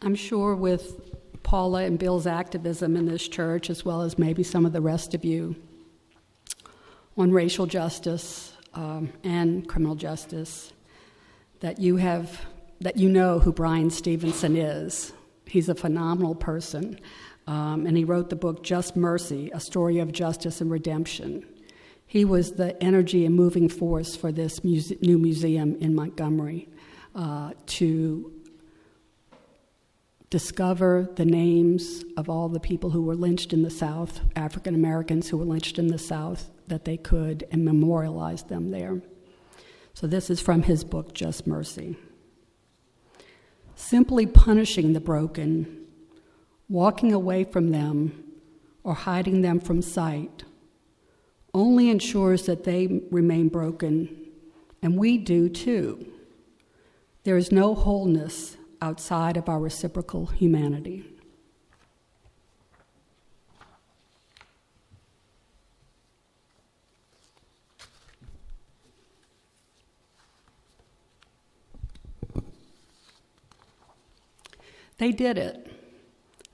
I'm sure with Paula and Bill's activism in this church, as well as maybe some of the rest of you, on racial justice and criminal justice, that you know who Brian Stevenson is. He's a phenomenal person, and he wrote the book Just Mercy, A Story of Justice and Redemption. He was the energy and moving force for this new museum in Montgomery to discover the names of all the people who were lynched in the South, African Americans who were lynched in the South, that they could, and memorialize them there. So this is from his book, Just Mercy. Simply punishing the broken, walking away from them, or hiding them from sight only ensures that they remain broken, and we do too. There is no wholeness outside of our reciprocal humanity. They did it.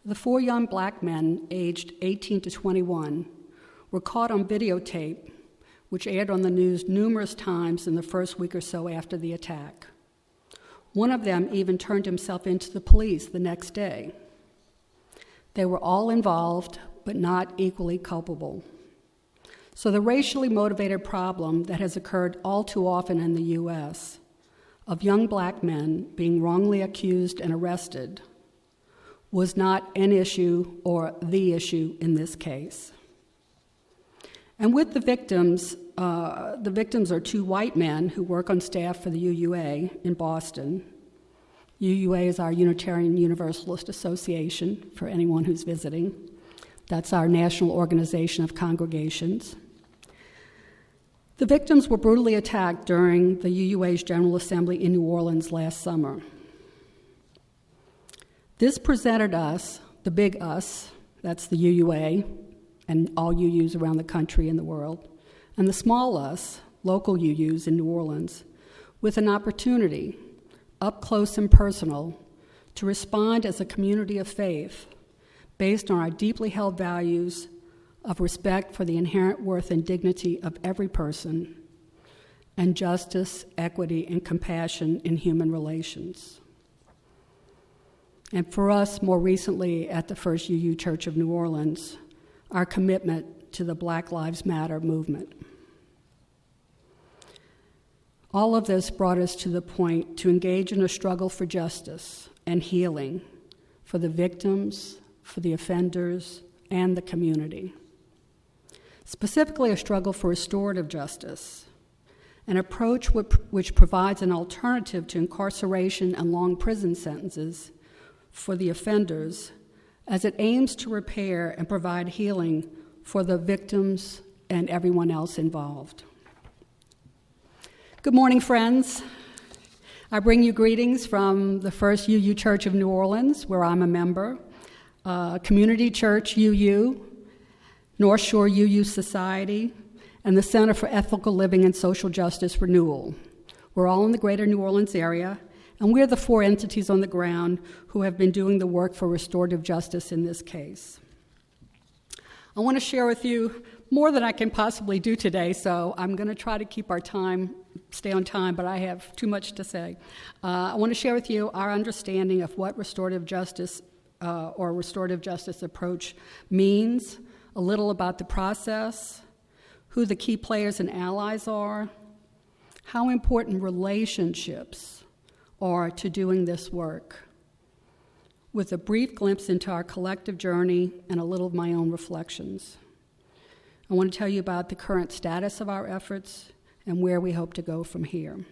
The 4 young black men, aged 18 to 21, were caught on videotape, which aired on the news numerous times in the first week or so after the attack. One of them even turned himself into the police the next day. They were all involved, but not equally culpable. So the racially motivated problem that has occurred all too often in the U.S. of young black men being wrongly accused and arrested was not an issue or the issue in this case. And with the victims are 2 white men who work on staff for the UUA in Boston. UUA is our Unitarian Universalist Association, for anyone who's visiting. That's our national organization of congregations. The victims were brutally attacked during the UUA's General Assembly in New Orleans last summer. This presented us, the big us, that's the UUA, and all UUs around the country and the world, and the small us, local UUs in New Orleans, with an opportunity, up close and personal, to respond as a community of faith based on our deeply held values of respect for the inherent worth and dignity of every person, and justice, equity, and compassion in human relations. And for us, more recently at the First UU Church of New Orleans, our commitment to the Black Lives Matter movement. All of this brought us to the point to engage in a struggle for justice and healing for the victims, for the offenders, and the community. Specifically, a struggle for restorative justice, an approach which provides an alternative to incarceration and long prison sentences for the offenders, as it aims to repair and provide healing for the victims and everyone else involved. Good morning, friends. I bring you greetings from the First UU Church of New Orleans, where I'm a member, Community Church UU, North Shore UU Society, and the Center for Ethical Living and Social Justice Renewal. We're all in the greater New Orleans area, and we're the 4 entities on the ground who have been doing the work for restorative justice in this case. I want to share with you more than I can possibly do today, so I'm going to try to stay on time, but I have too much to say. I want to share with you our understanding of what restorative justice or restorative justice approach means, a little about the process, who the key players and allies are, how important relationships are to doing this work, with a brief glimpse into our collective journey and a little of my own reflections. I want to tell you about the current status of our efforts and where we hope to go from here.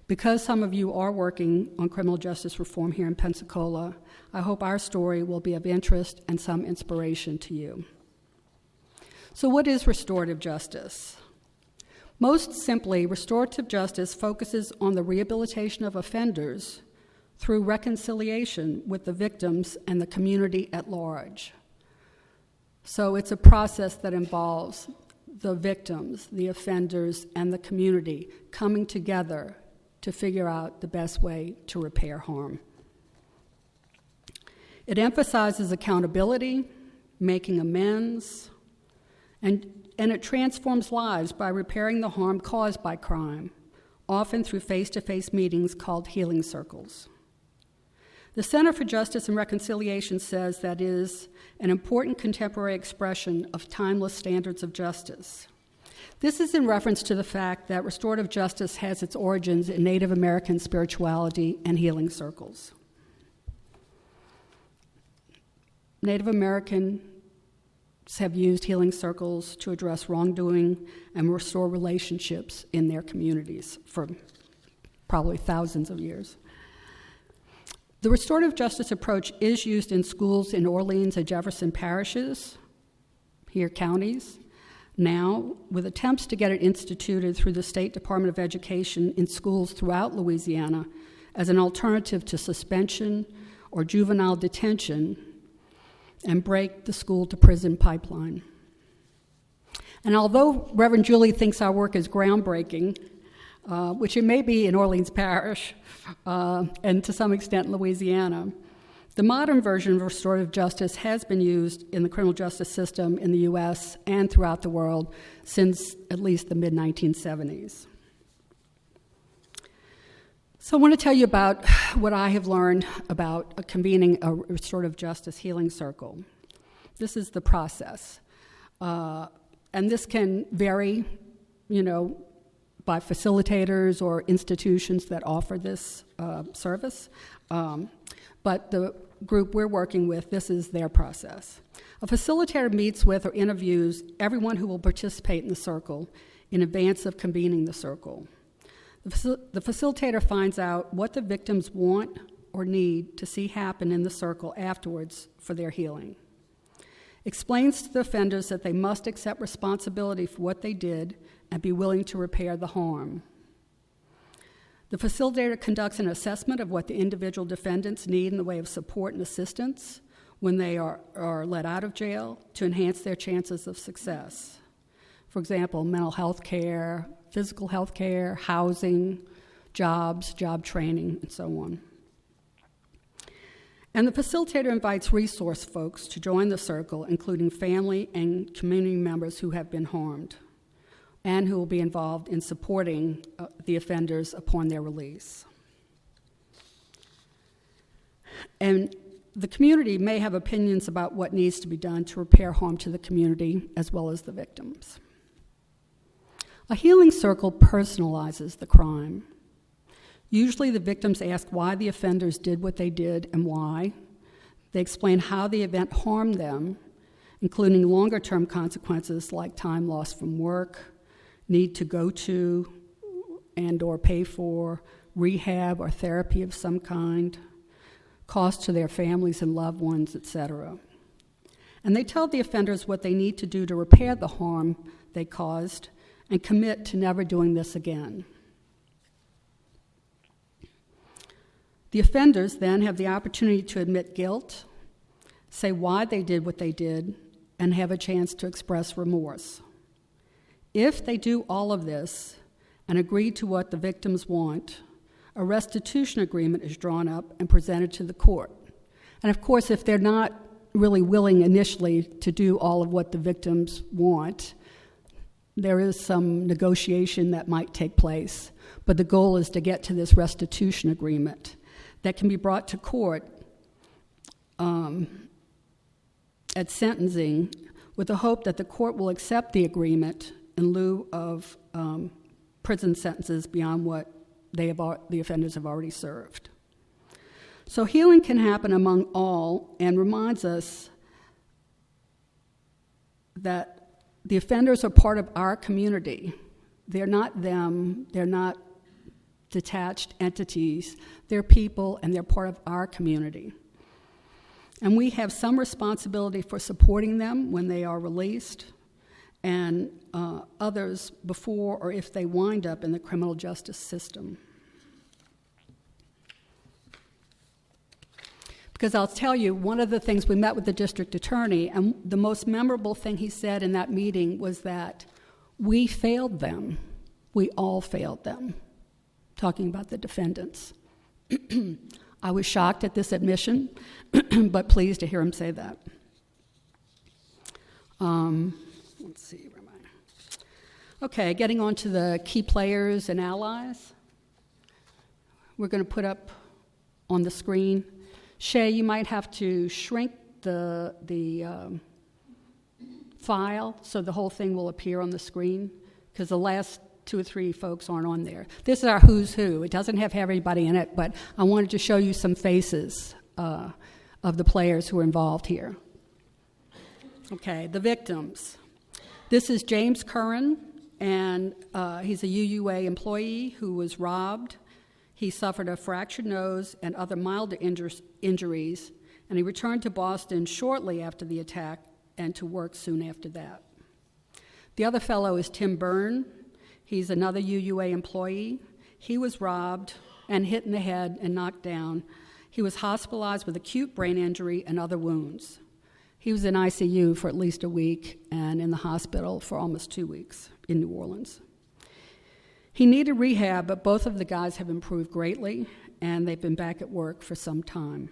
Because some of you are working on criminal justice reform here in Pensacola, I hope our story will be of interest and some inspiration to you. So what is restorative justice? Most simply, restorative justice focuses on the rehabilitation of offenders through reconciliation with the victims and the community at large. So it's a process that involves the victims, the offenders, and the community coming together to figure out the best way to repair harm. It emphasizes accountability, making amends, and it transforms lives by repairing the harm caused by crime, often through face-to-face meetings called healing circles. The Center for Justice and Reconciliation says that is an important contemporary expression of timeless standards of justice. This is in reference to the fact that restorative justice has its origins in Native American spirituality and healing circles. Native Americans have used healing circles to address wrongdoing and restore relationships in their communities for probably thousands of years. The restorative justice approach is used in schools in Orleans and Jefferson parishes, here counties, now, with attempts to get it instituted through the State Department of Education in schools throughout Louisiana as an alternative to suspension or juvenile detention and break the school-to-prison pipeline. And although Reverend Julie thinks our work is groundbreaking, which it may be in Orleans Parish and to some extent in Louisiana, the modern version of restorative justice has been used in the criminal justice system in the U.S. and throughout the world since at least the mid-1970s. So I want to tell you about what I have learned about convening a restorative justice healing circle. This is the process. And this can vary, by facilitators or institutions that offer this service. But the group we're working with, this is their process. A facilitator meets with or interviews everyone who will participate in the circle in advance of convening the circle. The facilitator finds out what the victims want or need to see happen in the circle afterwards for their healing. Explains to the offenders that they must accept responsibility for what they did and be willing to repair the harm. The facilitator conducts an assessment of what the individual defendants need in the way of support and assistance when they are let out of jail to enhance their chances of success. For example, mental health care, physical health care, housing, jobs, job training, and so on. And the facilitator invites resource folks to join the circle, including family and community members who have been harmed, and who will be involved in supporting the offenders upon their release. And the community may have opinions about what needs to be done to repair harm to the community as well as the victims. A healing circle personalizes the crime. Usually the victims ask why the offenders did what they did and why. They explain how the event harmed them, including longer-term consequences like time lost from work, need to go to and or pay for rehab or therapy of some kind, cost to their families and loved ones, etc. And they tell the offenders what they need to do to repair the harm they caused and commit to never doing this again. The offenders then have the opportunity to admit guilt, say why they did what they did, and have a chance to express remorse. If they do all of this and agree to what the victims want, a restitution agreement is drawn up and presented to the court. And of course, if they're not really willing initially to do all of what the victims want, there is some negotiation that might take place. But the goal is to get to this restitution agreement that can be brought to court at sentencing with the hope that the court will accept the agreement in lieu of prison sentences beyond what the offenders have already served. So healing can happen among all and reminds us that the offenders are part of our community. They're not them, they're not detached entities. They're people and they're part of our community. And we have some responsibility for supporting them when they are released, and others before or if they wind up in the criminal justice system. Because I'll tell you, one of the things, we met with the district attorney, and the most memorable thing he said in that meeting was that we failed them. We all failed them, talking about the defendants. I was shocked at this admission, but pleased to hear him say that. Let's see, where am I? Okay, getting on to the key players and allies. We're going to put up on the screen. Shay, you might have to shrink the file so the whole thing will appear on the screen, because the last 2 or 3 folks aren't on there. This is our who's who. It doesn't have everybody in it, but I wanted to show you some faces of the players who are involved here. Okay, the victims. This is James Curran, and he's a UUA employee who was robbed. He suffered a fractured nose and other milder injuries, and he returned to Boston shortly after the attack and to work soon after that. The other fellow is Tim Byrne. He's another UUA employee. He was robbed and hit in the head and knocked down. He was hospitalized with acute brain injury and other wounds. He was in ICU for at least a week and in the hospital for almost 2 weeks in New Orleans. He needed rehab, but both of the guys have improved greatly, and they've been back at work for some time.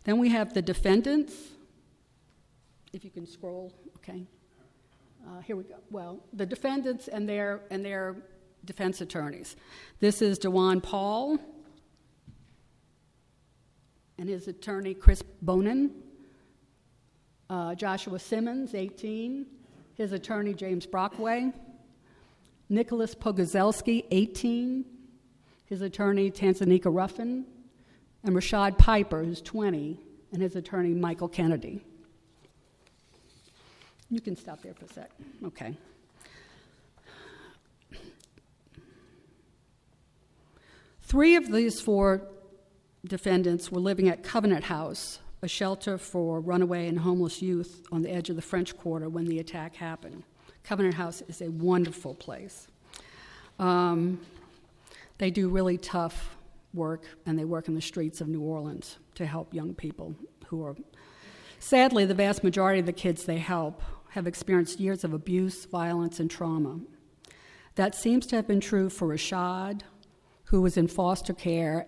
Then we have the defendants. If you can scroll, okay. Here we go. Well, the defendants and their defense attorneys. This is DeJuan Paul and his attorney, Chris Bonin. Joshua Simmons, 18. His attorney, James Brockway. Nicholas Pogozelski, 18. His attorney, Tanzania Ruffin. And Rashad Piper, who's 20, and his attorney, Michael Kennedy. You can stop there for a sec. Okay. Three of these 4 defendants were living at Covenant House, a shelter for runaway and homeless youth on the edge of the French Quarter when the attack happened. Covenant House is a wonderful place. They do really tough work, and they work in the streets of New Orleans to help young people who are... Sadly, the vast majority of the kids they help have experienced years of abuse, violence, and trauma. That seems to have been true for Rashad, who was in foster care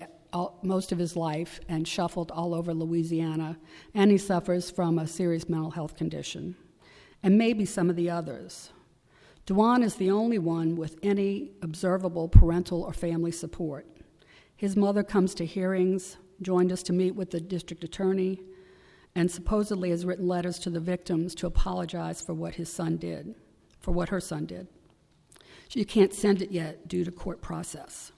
most of his life and shuffled all over Louisiana, and he suffers from a serious mental health condition, and maybe some of the others. DeJuan is the only one with any observable parental or family support. His mother comes to hearings, joined us to meet with the district attorney, and supposedly has written letters to the victims to apologize for what his son did, for what her son did. You can't send it yet due to court process.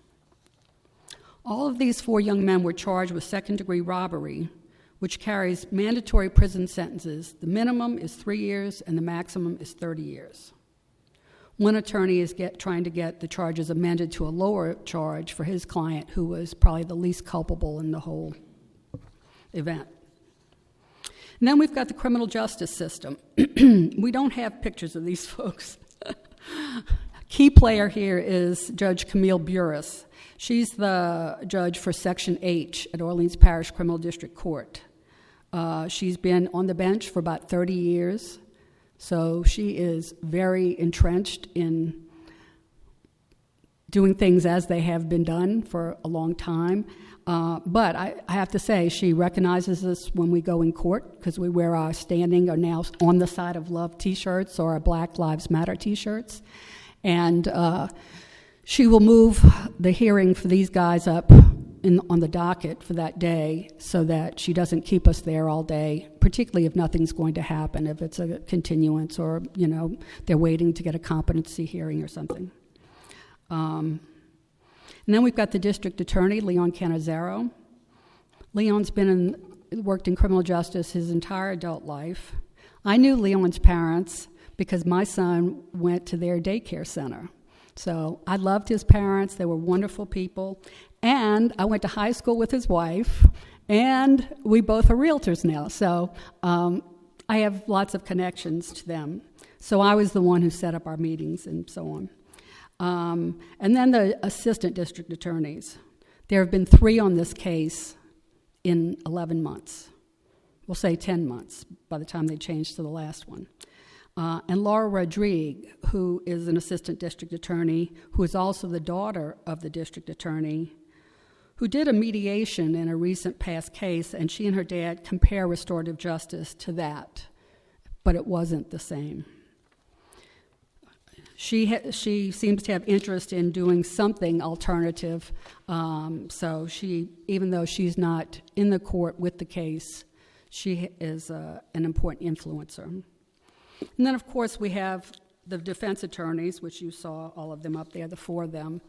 All of these 4 young men were charged with second-degree robbery, which carries mandatory prison sentences. The minimum is 3 years and the maximum is 30 years. One attorney is trying to get the charges amended to a lower charge for his client, who was probably the least culpable in the whole event. And then we've got the criminal justice system. We don't have pictures of these folks. Key player here is Judge Camille Burris. She's the judge for Section H at Orleans Parish Criminal District Court. She's been on the bench for about 30 years, so she is very entrenched in doing things as they have been done for a long time. But I have to say, she recognizes us when we go in court, because we wear our standing or now on the side of love T-shirts or our Black Lives Matter T-shirts. And she will move the hearing for these guys up on the docket for that day so that she doesn't keep us there all day, particularly if nothing's going to happen, if it's a continuance or, they're waiting to get a competency hearing or something. And then we've got the district attorney, Leon Canizaro. Leon's worked in criminal justice his entire adult life. I knew Leon's parents because my son went to their daycare center. So I loved his parents. They were wonderful people. And I went to high school with his wife, and we both are realtors now. So I have lots of connections to them. So I was the one who set up our meetings and so on. And then the assistant district attorneys. There have been 3 on this case in 11 months. We'll say 10 months by the time they changed to the last one. And Laura Rodrigue, who is an assistant district attorney, who is also the daughter of the district attorney, who did a mediation in a recent past case, and she and her dad compare restorative justice to that, but it wasn't the same. She seems to have interest in doing something alternative, so even though she's not in the court with the case, she is an important influencer. And then, of course, we have the defense attorneys, which you saw all of them up there, the four of them.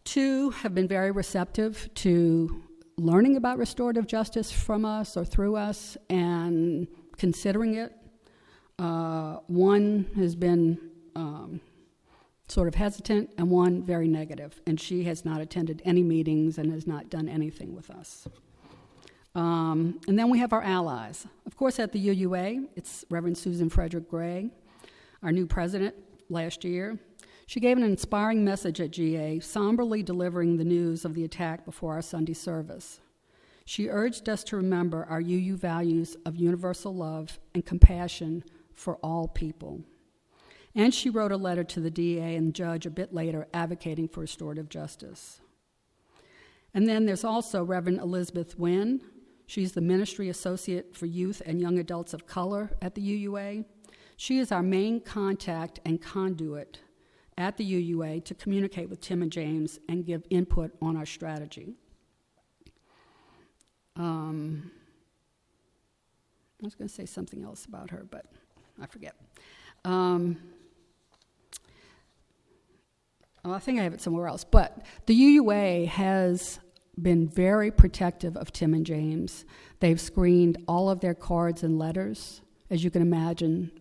Two have been very receptive to learning about restorative justice from us or through us and considering it. One has been sort of hesitant, and one very negative, and she has not attended any meetings and has not done anything with us. And then we have our allies. Of course, at the UUA, it's Reverend Susan Frederick Gray, our new president last year. She gave an inspiring message at GA, somberly delivering the news of the attack before our Sunday service. She urged us to remember our UU values of universal love and compassion for all people. And she wrote a letter to the DA and judge a bit later advocating for restorative justice. And then there's also Reverend Elizabeth Wynn. She's the Ministry Associate for Youth and Young Adults of Color at the UUA. She is our main contact and conduit at the UUA to communicate with Tim and James and give input on our strategy. I was going to say something else about her, but I forget. I think I have it somewhere else. But the UUA has been very protective of Tim and James. They've screened all of their cards and letters. As you can imagine,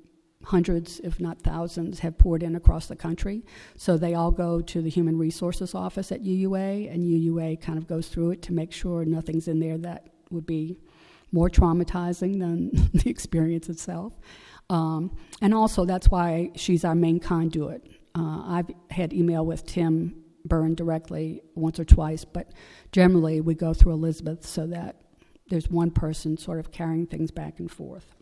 hundreds, if not thousands, have poured in across the country. So they all go to the Human Resources Office at UUA, and UUA kind of goes through it to make sure nothing's in there that would be more traumatizing than the experience itself. And also, that's why she's our main conduit. I've had email with Tim Byrne directly once or twice, but generally we go through Elizabeth so that there's one person sort of carrying things back and forth.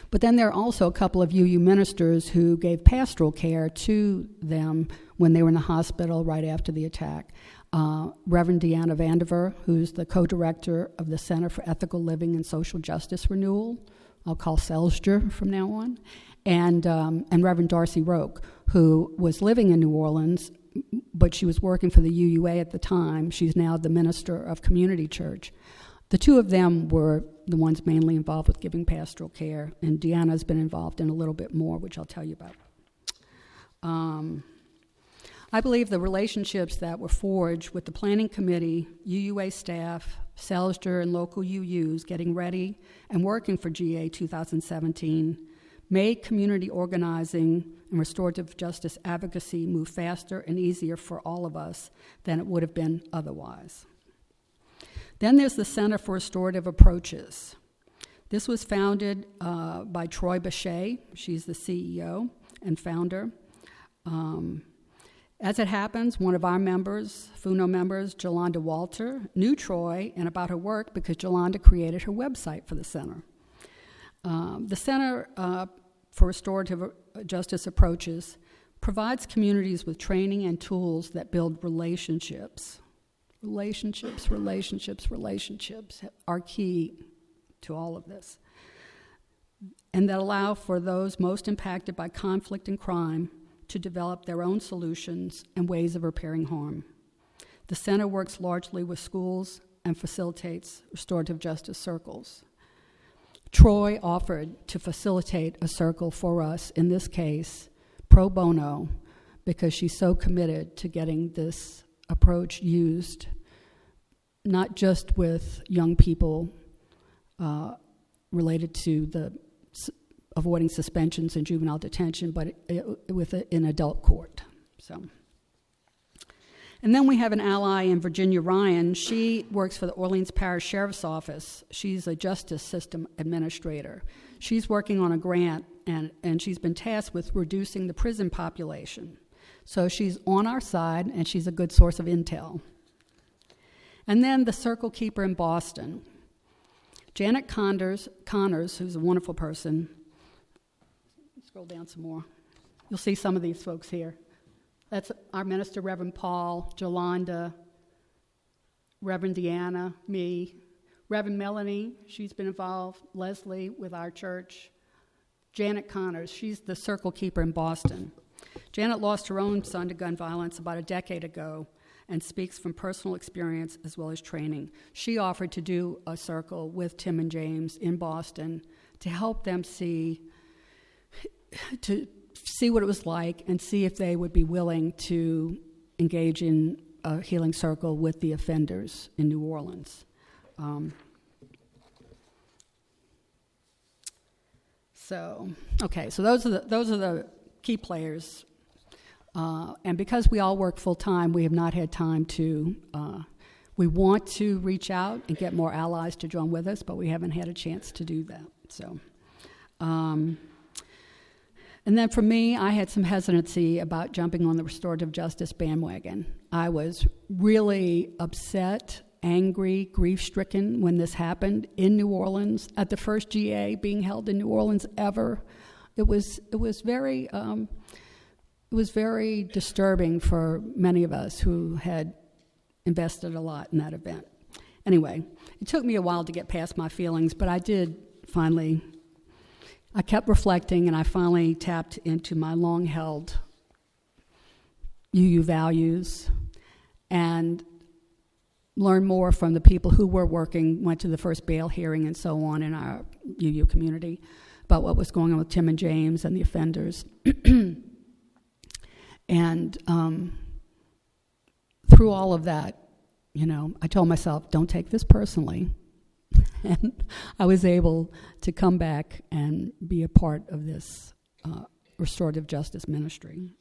But then there are also a couple of UU ministers who gave pastoral care to them when they were in the hospital right after the attack. Reverend Deanna Vandiver, who's the co-director of the Center for Ethical Living and Social Justice Renewal, I'll call CELSJR from now on, and Reverend Darcy Roque, who was living in New Orleans, but she was working for the UUA at the time. She's now the minister of Community Church. The two of them were the ones mainly involved with giving pastoral care, and Deanna's been involved in a little bit more, which I'll tell you about. I believe the relationships that were forged with the planning committee, UUA staff, CELSJR, and local UUs getting ready and working for GA 2017 made community organizing and restorative justice advocacy move faster and easier for all of us than it would have been otherwise. Then there's the Center for Restorative Approaches. This was founded by Troy Bechet. She's the CEO and founder. As it happens, one of our members, FUNO members, Jolanda Walter, knew Troy and about her work because Jolanda created her website for the center. The Center for Restorative Justice Approaches provides communities with training and tools that build relationships. Relationships are key to all of this, and that allow for those most impacted by conflict and crime to develop their own solutions and ways of repairing harm. The center works largely with schools and facilitates restorative justice circles. Troy offered to facilitate a circle for us, in this case, pro bono, because she's so committed to getting this approach used, not just with young people related to the avoiding suspensions and juvenile detention, but in adult court. And then we have an ally in Virginia Ryan. She works for the Orleans Parish Sheriff's Office. She's a justice system administrator. She's working on a grant, and she's been tasked with reducing the prison population. So she's on our side, and she's a good source of intel. And then the Circle Keeper in Boston. Janet Connors, who's a wonderful person. Scroll down some more. You'll see some of these folks here. That's our minister, Reverend Paul, Jolanda, Reverend Deanna, me, Reverend Melanie, she's been involved, Leslie with our church, Janet Connors, she's the circle keeper in Boston. Janet lost her own son to gun violence about a decade ago and speaks from personal experience as well as training. She offered to do a circle with Tim and James in Boston to help them see what it was like and see if they would be willing to engage in a healing circle with the offenders in New Orleans. So those are the key players. And because we all work full time, we have not had time to. We want to reach out and get more allies to join with us, but we haven't had a chance to do that. So, and then for me, I had some hesitancy about jumping on the restorative justice bandwagon. I was really upset, angry, grief-stricken when this happened in New Orleans at the first GA being held in New Orleans ever. It was very disturbing for many of us who had invested a lot in that event. Anyway, it took me a while to get past my feelings, but I did finally. I kept reflecting, and I finally tapped into my long-held UU values and learned more from the people who were working, went to the first bail hearing and so on in our UU community about what was going on with Tim and James and the offenders. And through all of that, I told myself, don't take this personally. And I was able to come back and be a part of this restorative justice ministry.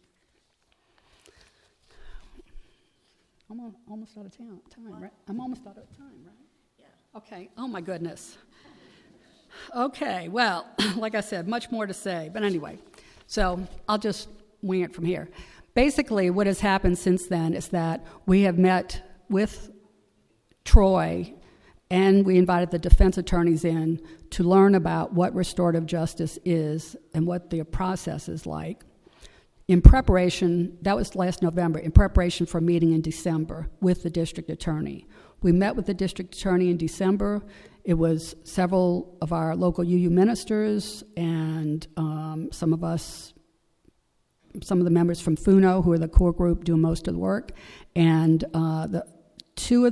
I'm almost out of time, right? I'm almost out of time, right? Yeah. Okay. Oh, my goodness. Okay. Well, like I said, much more to say. But anyway, so I'll just wing it from here. Basically, what has happened since then is that we have met with Troy, and we invited the defense attorneys in to learn about what restorative justice is and what the process is like. In preparation, that was last November, in preparation for a meeting in December with the district attorney. We met with the district attorney in December. It was several of our local UU ministers and some of the members from FUNO, who are the core group doing most of the work, and the two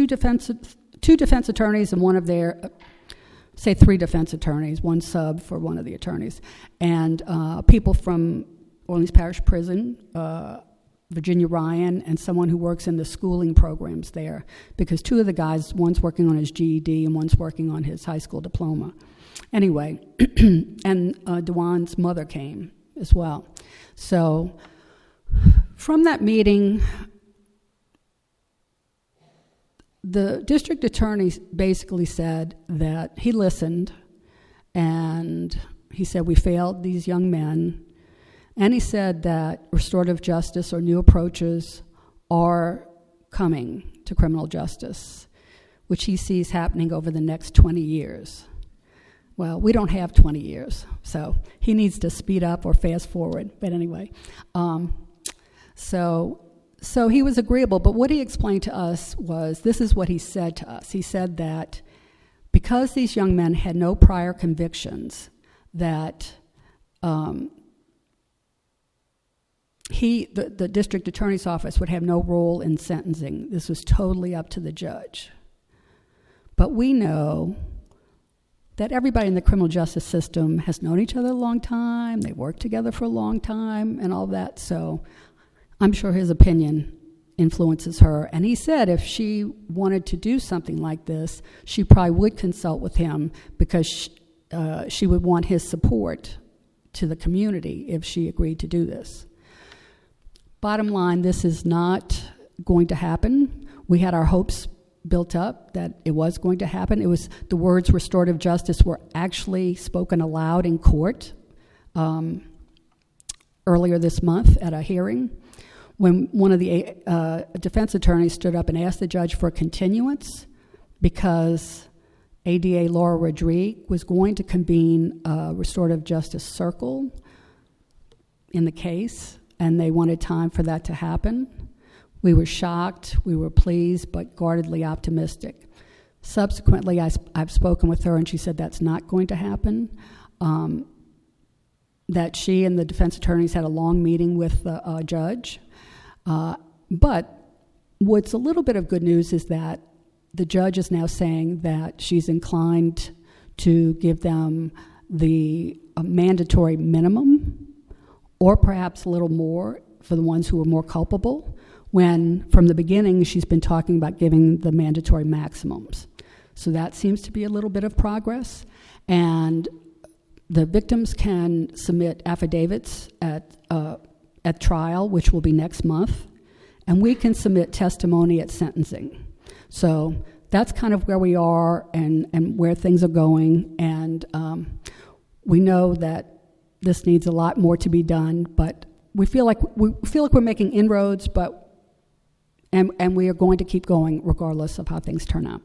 defense attorneys and one of their, say 3 defense attorneys, one sub for one of the attorneys, and people from Orleans Parish Prison, Virginia Ryan, and someone who works in the schooling programs there, because 2 of the guys, one's working on his GED and one's working on his high school diploma. Anyway, and Dewan's mother came as well. So from that meeting, the district attorney basically said that he listened, and he said we failed these young men, and he said that restorative justice or new approaches are coming to criminal justice, which he sees happening over the next 20 years. Well, we don't have 20 years, so he needs to speed up or fast forward. But anyway, so he was agreeable, but what he explained to us was, this is what he said to us. He said that because these young men had no prior convictions, that the district attorney's office would have no role in sentencing. This was totally up to the judge. But we know that everybody in the criminal justice system has known each other a long time, they worked together for a long time, and all that, so I'm sure his opinion influences her. And he said if she wanted to do something like this, she probably would consult with him, because she would want his support to the community if she agreed to do this. Bottom line, this is not going to happen. We had our hopes built up that it was going to happen. It was the words restorative justice were actually spoken aloud in court earlier this month at a hearing, when one of the defense attorneys stood up and asked the judge for a continuance because ADA Laura Rodriguez was going to convene a restorative justice circle in the case, and they wanted time for that to happen. We were shocked, we were pleased, but guardedly optimistic. Subsequently, I've spoken with her, and she said that's not going to happen, that she and the defense attorneys had a long meeting with the judge. But what's a little bit of good news is that the judge is now saying that she's inclined to give them the mandatory minimum, or perhaps a little more for the ones who are more culpable, when from the beginning she's been talking about giving the mandatory maximums. So that seems to be a little bit of progress. And the victims can submit affidavits at trial, which will be next month, and we can submit testimony at sentencing. So that's kind of where we are and where things are going. And we know that this needs a lot more to be done, but we feel like we're making inroads, and we are going to keep going regardless of how things turn out.